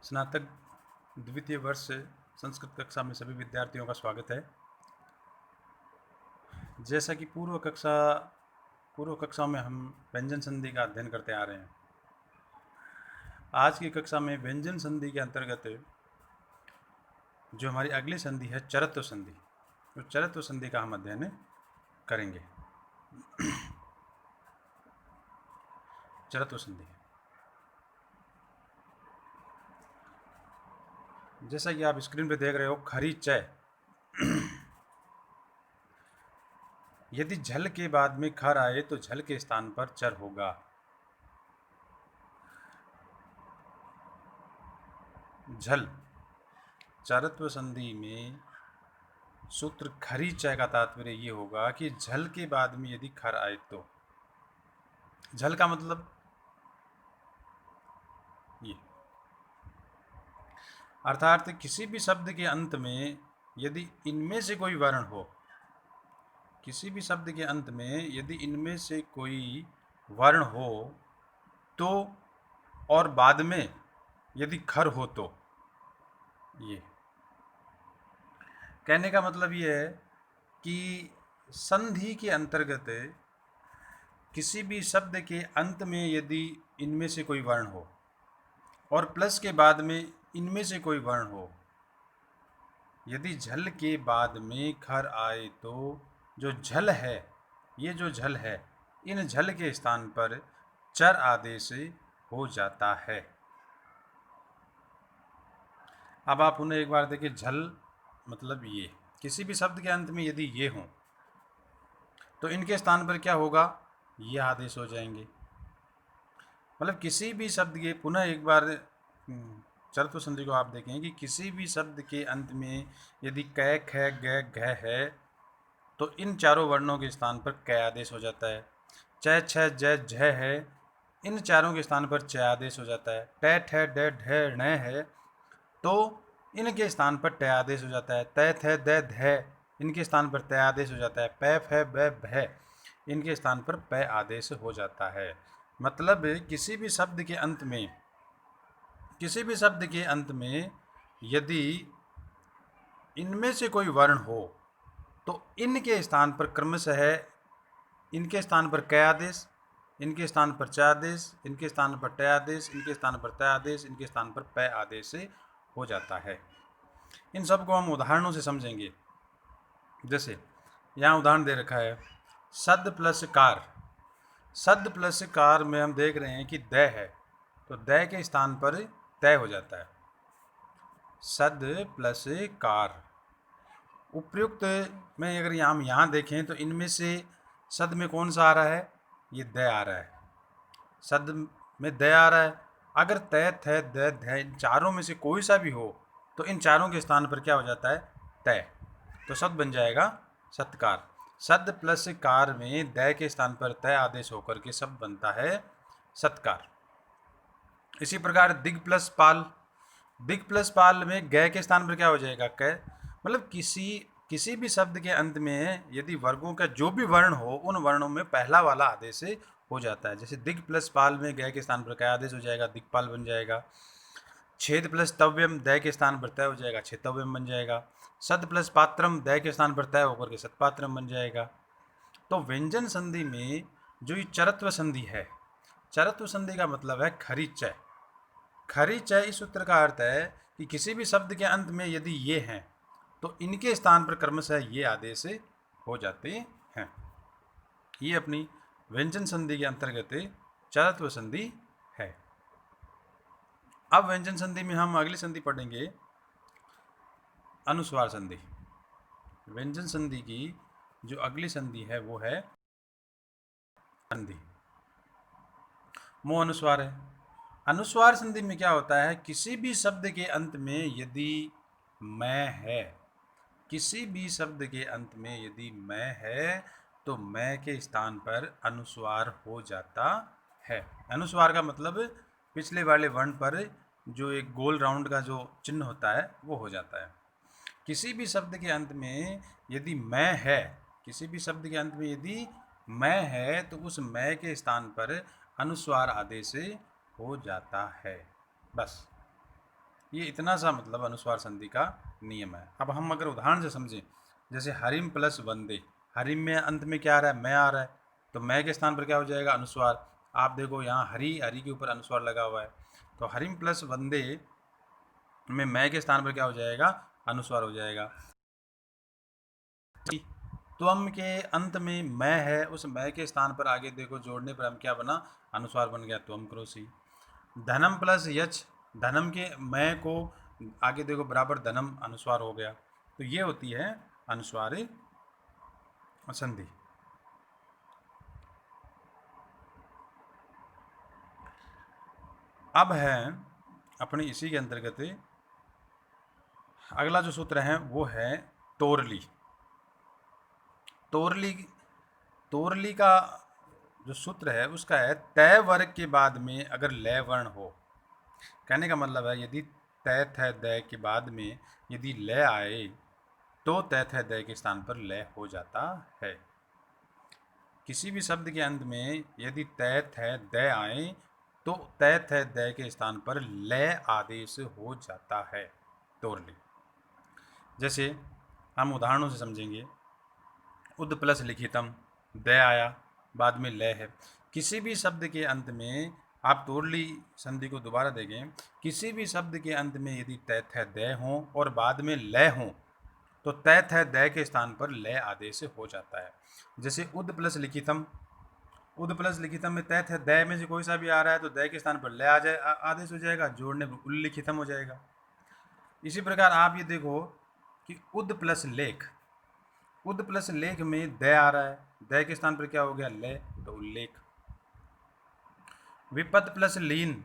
स्नातक द्वितीय वर्ष संस्कृत कक्षा में सभी विद्यार्थियों का स्वागत है। जैसा कि पूर्व कक्षा में हम व्यंजन संधि का अध्ययन करते आ रहे हैं। आज की कक्षा में व्यंजन संधि के अंतर्गत जो हमारी अगली संधि है चरत्व संधि, तो चरत्व संधि का हम अध्ययन करेंगे। चरत्व संधि जैसा कि आप स्क्रीन पे देख रहे हो, खरी च यदि झल के बाद में खर आए तो झल के स्थान पर चर होगा। झल चरत्व संधि में सूत्र खरी च का तात्पर्य ये होगा कि झल के बाद में यदि खर आए तो, झल का मतलब ये, अर्थात किसी भी शब्द के अंत में यदि इनमें से कोई वर्ण हो, किसी भी शब्द के अंत में यदि इनमें से कोई वर्ण हो तो, और बाद में यदि खर हो तो, ये कहने का मतलब ये है कि संधि के अंतर्गत किसी भी शब्द के अंत में यदि इनमें से कोई वर्ण हो और प्लस के बाद में इनमें से कोई वर्ण हो, यदि झल के बाद में खर आए तो जो झल है, ये जो झल है, इन झल के स्थान पर चर आदेश हो जाता है। अब आप उन्हें एक बार देखिए, झल मतलब ये, किसी भी शब्द के अंत में यदि ये हो तो इनके स्थान पर क्या होगा, ये आदेश हो जाएंगे। मतलब किसी भी शब्द के, पुनः एक बार चरत्व संधि को आप देखें कि किसी भी शब्द के अंत में यदि कै ख ग घ है तो इन चारों वर्णों के स्थान पर कै आदेश हो जाता है। च छ ज झ है, इन चारों के स्थान पर च आदेश हो जाता है। ट ठ ड ढ ण है तो इनके स्थान पर ट आदेश हो जाता है। त थ द ध, इनके स्थान पर त आदेश हो जाता है। प फ ब भ, इनके स्थान पर प आदेश हो जाता है। मतलब किसी भी शब्द के अंत में, किसी भी शब्द के अंत में यदि इनमें से कोई वर्ण हो तो इनके स्थान पर क्रमशः, इनके स्थान पर कै आदेश, इनके स्थान पर च आदेश, इनके स्थान पर ट आदेश, इनके स्थान पर त आदेश, इनके स्थान पर प आदेश हो जाता है। इन सब को हम उदाहरणों से समझेंगे। जैसे यहाँ उदाहरण दे रखा है, सद प्लस कार। सद प्लस कार में हम देख रहे हैं कि द है तो द के स्थान पर तय हो जाता है। सद प्लस कार। उपयुक्त में अगर हम यहाँ देखें तो इनमें से सद में कौन सा आ रहा है, ये द आ रहा है। सद में द आ रहा है। अगर त थ द ध इन चारों में से कोई सा भी हो तो इन चारों के स्थान पर क्या हो जाता है, तय, तो सद बन जाएगा सत्कार। सद प्लस कार में द के स्थान पर तय आदेश होकर के शब्द बनता है सत्कार। इसी प्रकार दिग प्लस पाल। दिग प्लस पाल में ग के स्थान पर क्या हो जाएगा, क। मतलब किसी भी शब्द के अंत में यदि वर्गों का जो भी वर्ण हो उन वर्णों में पहला वाला आदेश हो जाता है। जैसे दिग प्लस पाल में ग के स्थान पर क्या आदेश हो जाएगा, दिग्पाल बन जाएगा। छेद प्लस तव्यम द के स्थान पर तय हो जाएगा, छेतव्यम बन जाएगा। सद प्लस पात्रम द के स्थान पर तय होकर के सतपात्रम बन जाएगा। तो व्यंजन संधि में जो ये चरत्व संधि है, चरत्व संधि का मतलब है खरी च। खरी च इस सूत्र का अर्थ है कि किसी भी शब्द के अंत में यदि ये हैं तो इनके स्थान पर क्रमशः ये आदेश हो जाते हैं। ये अपनी व्यंजन संधि के अंतर्गत चरत्व संधि है। अब व्यंजन संधि में हम अगली संधि पढ़ेंगे, अनुस्वार संधि। व्यंजन संधि की जो अगली संधि है वो है संधि, मोह अनुस्वार है। अनुस्वार संधि में क्या होता है, किसी भी शब्द के अंत में यदि मैं है, किसी भी शब्द के अंत में यदि मैं है तो मैं के स्थान पर अनुस्वार हो जाता है। अनुस्वार का मतलब पिछले वाले वर्ण पर जो एक गोल राउंड का जो चिन्ह होता है वो हो जाता है। किसी भी शब्द के अंत में यदि मैं है, किसी भी शब्द के अंत में यदि मैं है तो उस मैं के स्थान पर अनुस्वार आदेश हो जाता है। बस ये इतना सा मतलब अनुस्वार संधि का नियम है। अब हम अगर उदाहरण से समझें, जैसे हरिम प्लस वंदे, हरिम में अंत में क्या आ रहा है, मैं आ रहा है, तो मैं के स्थान पर क्या हो जाएगा, अनुस्वार। आप देखो यहाँ हरि, हरि के ऊपर अनुस्वार लगा हुआ है, तो हरिम प्लस वंदे में मैं के स्थान पर क्या हो जाएगा, अनुस्वार हो जाएगा। त्वम के अंत में मैं है, उस मैं के स्थान पर आगे देखो जोड़ने पर हम क्या बना, अनुस्वार बन गया त्वम क्रोसी। धनम प्लस यच, धनम के मैं को आगे देखो बराबर धनम, अनुस्वार हो गया। तो ये होती है अनुस्वारी संधि। अब है अपने इसी के अंतर्गत अगला जो सूत्र है वो है तोरली। तोरली, तोरली का जो सूत्र है उसका है तय वर्ग के बाद में अगर लय वर्ण हो। कहने का मतलब है यदि तय थ दय के बाद में यदि लय आए तो तय थ दय के स्थान पर लय हो जाता है। किसी भी शब्द के अंत में यदि तय थ दय आए तो तय थ दय के स्थान पर लय आदेश हो जाता है। तोरली, जैसे हम उदाहरणों से समझेंगे। उद प्लस लिखितम, दय आया, बाद में लय है। किसी भी शब्द के अंत में आप तोरली संधि को दोबारा देखें, किसी भी शब्द के अंत में यदि तय थ दय हो और बाद में लय हो तो तय थ दय के स्थान पर लय आदेश हो जाता है। जैसे उद प्लस लिखितम, उद प्लस लिखितम में तय थ दय में से कोई सा भी आ रहा है तो दय के स्थान पर लय आ जाए आदेश हो जाएगा, जोड़ने पर उल्लिखितम हो जाएगा। इसी प्रकार आप ये देखो कि उद प्लस लेख, उद प्लस लेख में दय आ रहा है, दय के स्थान पर क्या हो गया, लय, तो उल्लेख। विपद प्लस लीन,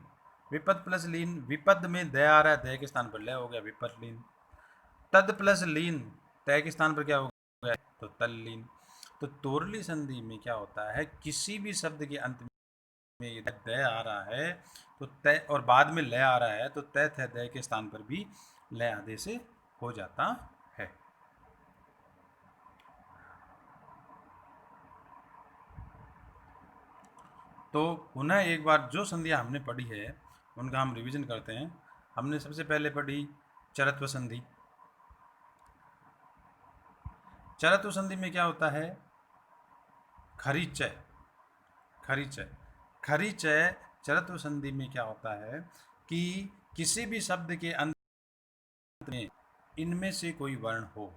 विपद प्लस लीन, विपद में दय आ रहा है, दय के स्थान पर लय हो गया, विपद लीन। तद प्लस लीन, तय के स्थान पर क्या हो गया, तो तल्लीन। तो तोरली संधि में क्या होता है, किसी भी शब्द के अंत में यदि दय आ रहा है तो तय और बाद में लय आ रहा है तो तय थ दय के स्थान पर भी लय आदेश हो जाता है। तो पुनः एक बार जो संधियाँ हमने पढ़ी है उनका हम रिवीजन करते हैं। हमने सबसे पहले पढ़ी चरत्व संधि। चरत्व संधि में क्या होता है, खरीचय, खरीचय, खरीचय चरत्व संधि में क्या होता है कि किसी भी शब्द के अंत में इनमें से कोई वर्ण हो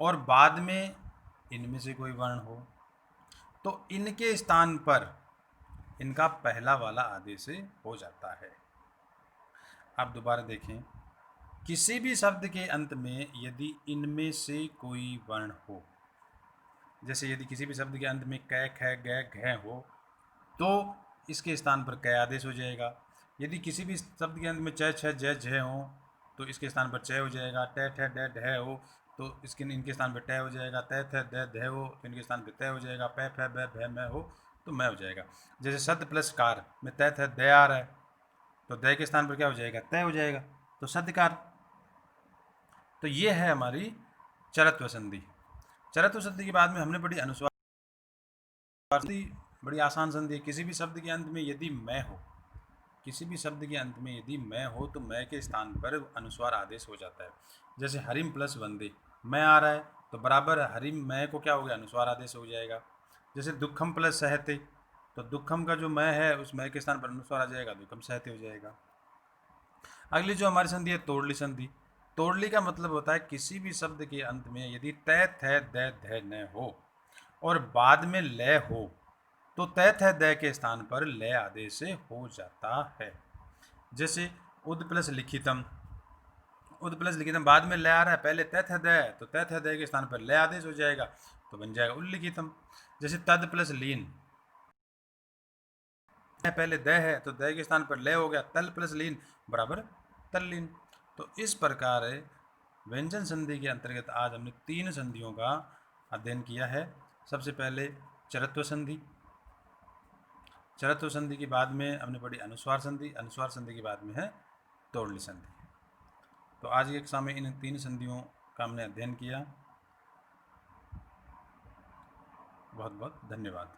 और बाद में इनमें से कोई वर्ण हो तो इनके स्थान पर इनका पहला वाला आदेश हो जाता है। आप दोबारा देखें, किसी भी शब्द के अंत में यदि इनमें से कोई वर्ण हो, जैसे यदि किसी भी शब्द के अंत में कै ख ग घ हो तो इसके स्थान पर कै आदेश हो जाएगा। यदि किसी भी शब्द के अंत में च छ ज झ हो तो इसके स्थान पर चय हो जाएगा। ट ठ ड ढ हो तो इसके इनके स्थान पर टय हो जाएगा। त थ द ध हो तो इनके स्थान पर तय हो जाएगा। प फ ब भ म हो तो मैं हो जाएगा। जैसे सद प्लस कार में त थ द आ रहा है तो द के स्थान पर क्या हो जाएगा, तय हो जाएगा, तो सदकार। तो ये है हमारी चरत्व संधि। चरत्व संधि के बाद में हमने पढ़ी अनुस्वार संधि, बड़ी आसान संधि है। किसी भी शब्द के अंत में यदि मैं हो, किसी भी शब्द के अंत में यदि मैं हो तो मैं के स्थान पर अनुस्वार आदेश हो जाता है। जैसे हरिम प्लस वंदे, मैं आ रहा है तो बराबर हरिम मैं को क्या हो गया, अनुस्वार आदेश हो जाएगा। जैसे दुखम प्लस सहते, तो दुखम का जो मैं है उस मैं के स्थान पर अनुस्वार आ जाएगा, दुखम सहते हो जाएगा। अगली जो हमारी संधि है तोड़ली संधि। तोड़ली का मतलब होता है किसी भी शब्द के अंत में यदि तय थ द ध न हो और बाद में लय हो तो तय थ द के स्थान पर लय आदेश हो जाता है। जैसे उद प्लस लिखितम, उद प्लस लिखितम बाद में लय आ रहा है, पहले तय थ द तो तय थ द के स्थान पर लय आदेश हो जाएगा, तो बन जाएगा उल्लिखितम। जैसे तद प्लस लीन, पहले द है तो द के स्थान पर लय हो गया, तल प्लस लीन बराबर तल्लीन। तो इस प्रकार व्यंजन संधि के अंतर्गत आज हमने 3 संधियों का अध्ययन किया है। सबसे पहले चरत्व संधि, चरत्व संधि के बाद में हमने पढ़ी अनुस्वार संधि, अनुस्वार संधि के बाद में है तोड़ली संधि। तो आज की कक्षा में इन 3 संधियों का हमने अध्ययन किया। बहुत बहुत धन्यवाद।